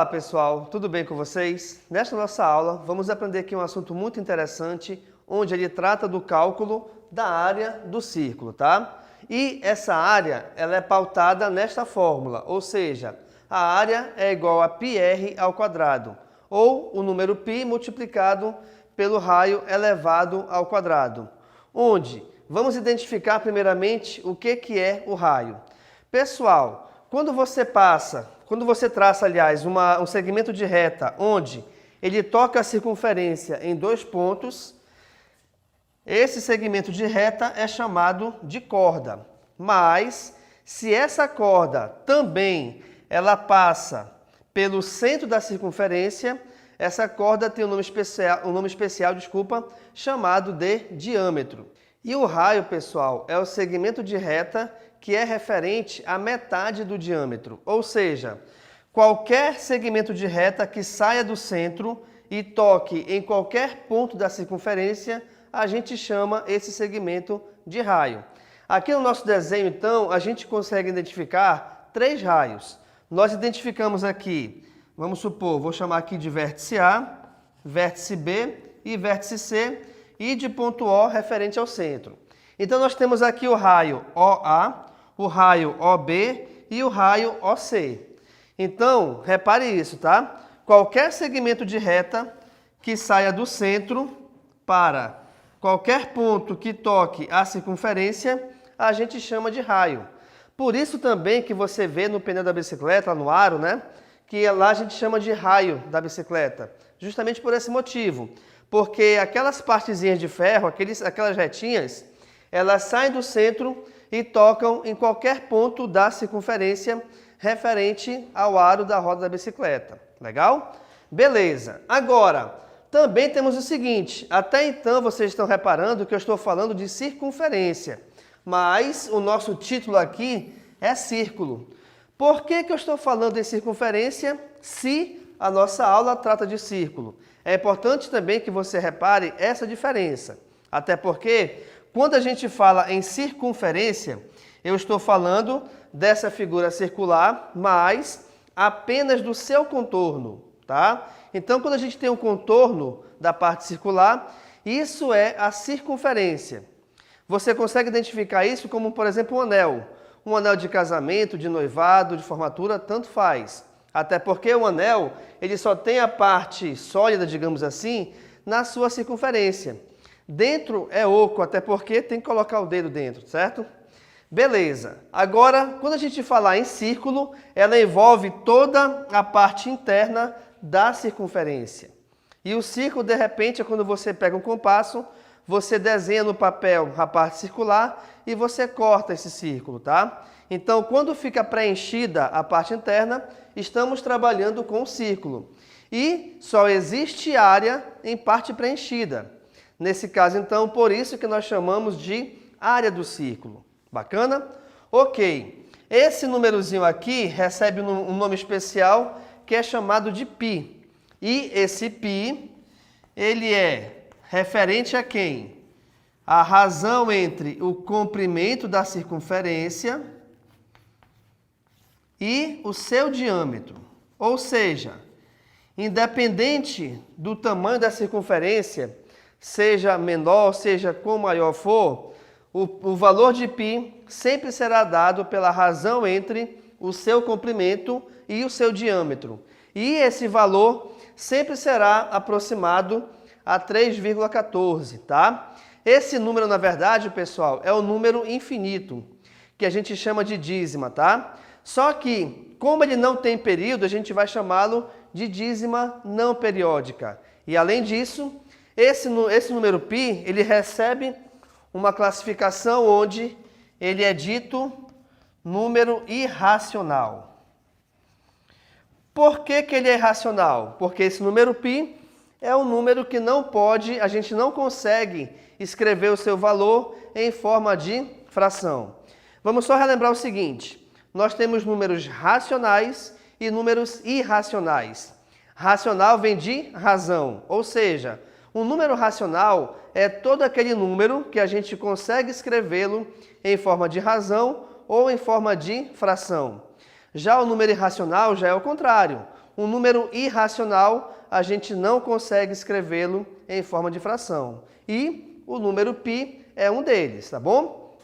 Olá pessoal, tudo bem com vocês? Nesta nossa aula vamos aprender aqui um assunto muito interessante, onde ele trata do cálculo da área do círculo, tá? E essa área ela é pautada nesta fórmula, ou seja, a área é igual a πr ao quadrado, ou o número π multiplicado pelo raio elevado ao quadrado, onde vamos identificar primeiramente o que é o raio. Pessoal, quando você traça, aliás, um segmento de reta onde ele toca a circunferência em dois pontos, esse segmento de reta é chamado de corda. Mas, se essa corda também ela passa pelo centro da circunferência, essa corda tem um nome especial, chamado de diâmetro. E o raio, pessoal, é o segmento de reta que é referente à metade do diâmetro. Ou seja, qualquer segmento de reta que saia do centro e toque em qualquer ponto da circunferência, a gente chama esse segmento de raio. Aqui no nosso desenho, então, a gente consegue identificar três raios. Nós identificamos aqui, vamos supor, vou chamar aqui de vértice A, vértice B e vértice C, e de ponto O referente ao centro. Então, nós temos aqui o raio OA, o raio OB e o raio OC. Então, repare isso, tá? Qualquer segmento de reta que saia do centro para qualquer ponto que toque a circunferência, a gente chama de raio. Por isso também que você vê no pneu da bicicleta, no aro, né? Que lá a gente chama de raio da bicicleta. Justamente por esse motivo. Porque aquelas partezinhas de ferro, aquelas retinhas, elas saem do centro e tocam em qualquer ponto da circunferência referente ao aro da roda da bicicleta. Legal? Beleza. Agora, também temos o seguinte, até então vocês estão reparando que eu estou falando de circunferência, mas o nosso título aqui é círculo. Por que eu estou falando em circunferência se a nossa aula trata de círculo? É importante também que você repare essa diferença, até porque quando a gente fala em circunferência, eu estou falando dessa figura circular, mas apenas do seu contorno, tá? Então, quando a gente tem um contorno da parte circular, isso é a circunferência. Você consegue identificar isso como, por exemplo, um anel de casamento, de noivado, de formatura, tanto faz. Até porque o anel, ele só tem a parte sólida, digamos assim, na sua circunferência. Dentro é oco, até porque tem que colocar o dedo dentro, certo? Beleza. Agora, quando a gente falar em círculo, ela envolve toda a parte interna da circunferência. E o círculo, de repente, é quando você pega um compasso, você desenha no papel a parte circular e você corta esse círculo, tá? Então, quando fica preenchida a parte interna, estamos trabalhando com o círculo. E só existe área em parte preenchida. Nesse caso, então, por isso que nós chamamos de área do círculo. Bacana? Ok. Esse númerozinho aqui recebe um nome especial que é chamado de π. E esse π, ele é referente a quem? A razão entre o comprimento da circunferência e o seu diâmetro. Ou seja, independente do tamanho da circunferência, seja menor, seja quão maior for, o valor de π sempre será dado pela razão entre o seu comprimento e o seu diâmetro. E esse valor sempre será aproximado a 3,14, tá? Esse número, na verdade, pessoal, é o número infinito, que a gente chama de dízima, tá? Só que, como ele não tem período, a gente vai chamá-lo de dízima não periódica. E, além disso, esse número π, ele recebe uma classificação onde ele é dito número irracional. Por que ele é irracional? Porque esse número π é um número que a gente não consegue escrever o seu valor em forma de fração. Vamos só relembrar o seguinte, nós temos números racionais e números irracionais. Racional vem de razão, ou seja, um número racional é todo aquele número que a gente consegue escrevê-lo em forma de razão ou em forma de fração. Já o número irracional já é o contrário. um número irracional, a gente não consegue escrevê-lo em forma de fração. E o número π é um deles, tá bom?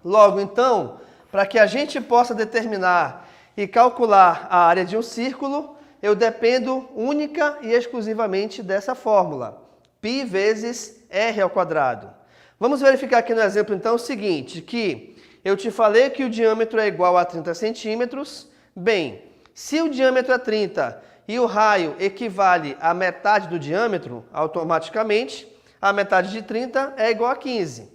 Logo, então, para que a gente possa determinar e calcular a área de um círculo, eu dependo única e exclusivamente dessa fórmula, π vezes r ao quadrado. Vamos verificar aqui no exemplo, então, o seguinte, que eu te falei que o diâmetro é igual a 30 centímetros. Bem, se o diâmetro é 30 e o raio equivale à metade do diâmetro, automaticamente, a metade de 30 é igual a 15.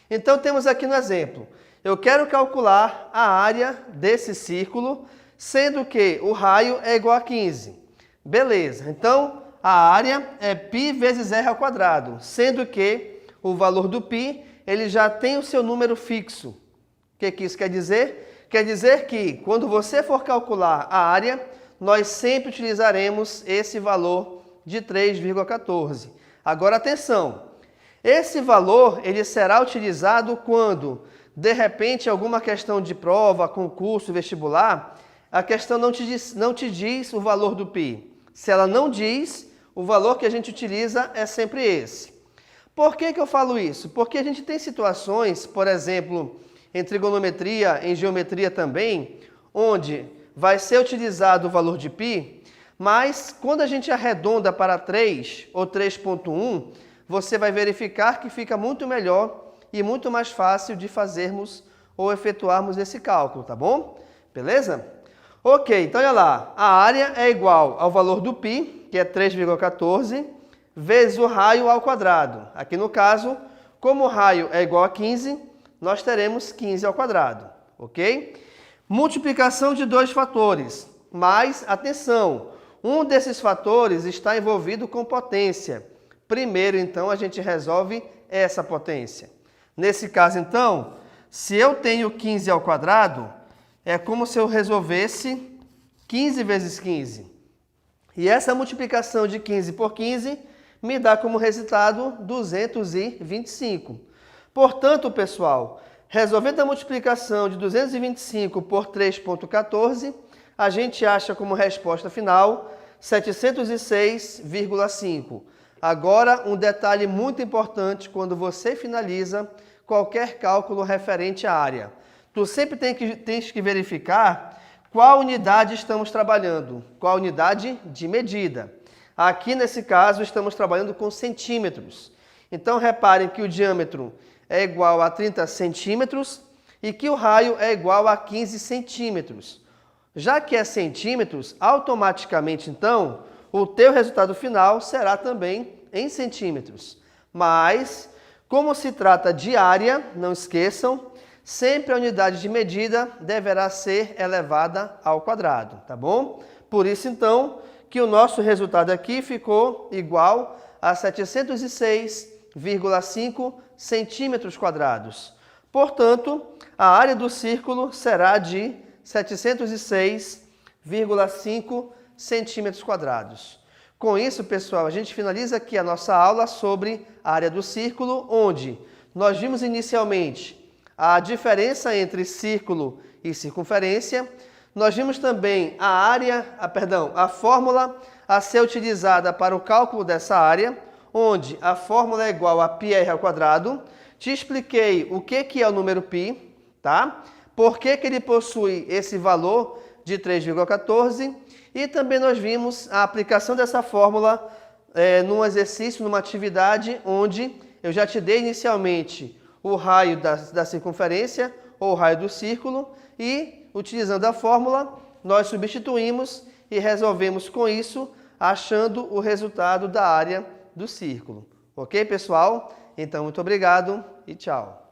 Então, temos aqui no exemplo, eu quero calcular a área desse círculo, sendo que o raio é igual a 15. Beleza, então a área é π vezes r ao quadrado, sendo que o valor do π ele já tem o seu número fixo. O que isso quer dizer? Quer dizer que quando você for calcular a área, nós sempre utilizaremos esse valor de 3,14. Agora atenção, esse valor ele será utilizado quando, de repente, alguma questão de prova, concurso, vestibular, a questão não te diz o valor do π. Se ela não diz, o valor que a gente utiliza é sempre esse. Por que eu falo isso? Porque a gente tem situações, por exemplo, em trigonometria, em geometria também, onde vai ser utilizado o valor de π, mas quando a gente arredonda para 3 ou 3,1, você vai verificar que fica muito melhor e muito mais fácil de fazermos ou efetuarmos esse cálculo, tá bom? Beleza? Ok, então olha lá, a área é igual ao valor do π, que é 3,14, vezes o raio ao quadrado. Aqui no caso, como o raio é igual a 15, nós teremos 15 ao quadrado, ok? Multiplicação de dois fatores, mas atenção, um desses fatores está envolvido com potência. Primeiro, então, a gente resolve essa potência. Nesse caso, então, se eu tenho 15 ao quadrado, é como se eu resolvesse 15 vezes 15. E essa multiplicação de 15 por 15 me dá como resultado 225. Portanto, pessoal, resolvendo a multiplicação de 225 por 3,14, a gente acha como resposta final 706,5. Agora, um detalhe muito importante quando você finaliza qualquer cálculo referente à área. Tu sempre tens que verificar qual unidade estamos trabalhando, qual unidade de medida. Aqui, nesse caso, estamos trabalhando com centímetros. Então, reparem que o diâmetro é igual a 30 centímetros e que o raio é igual a 15 centímetros. Já que é centímetros, automaticamente, então, o teu resultado final será também em centímetros. Mas, como se trata de área, não esqueçam, sempre a unidade de medida deverá ser elevada ao quadrado, tá bom? Por isso, então, que o nosso resultado aqui ficou igual a 706,5 centímetros quadrados. Portanto, a área do círculo será de 706,5 centímetros quadrados. Com isso, pessoal, a gente finaliza aqui a nossa aula sobre a área do círculo, onde nós vimos inicialmente a diferença entre círculo e circunferência. Nós vimos também a fórmula a ser utilizada para o cálculo dessa área, onde a fórmula é igual a πr ao quadrado. Te expliquei o que é o número π, tá? Por que ele possui esse valor de 3,14 e também nós vimos a aplicação dessa fórmula num exercício, numa atividade onde eu já te dei inicialmente o raio da circunferência ou o raio do círculo e, utilizando a fórmula, nós substituímos e resolvemos com isso, achando o resultado da área do círculo. Ok, pessoal? Então, muito obrigado e tchau!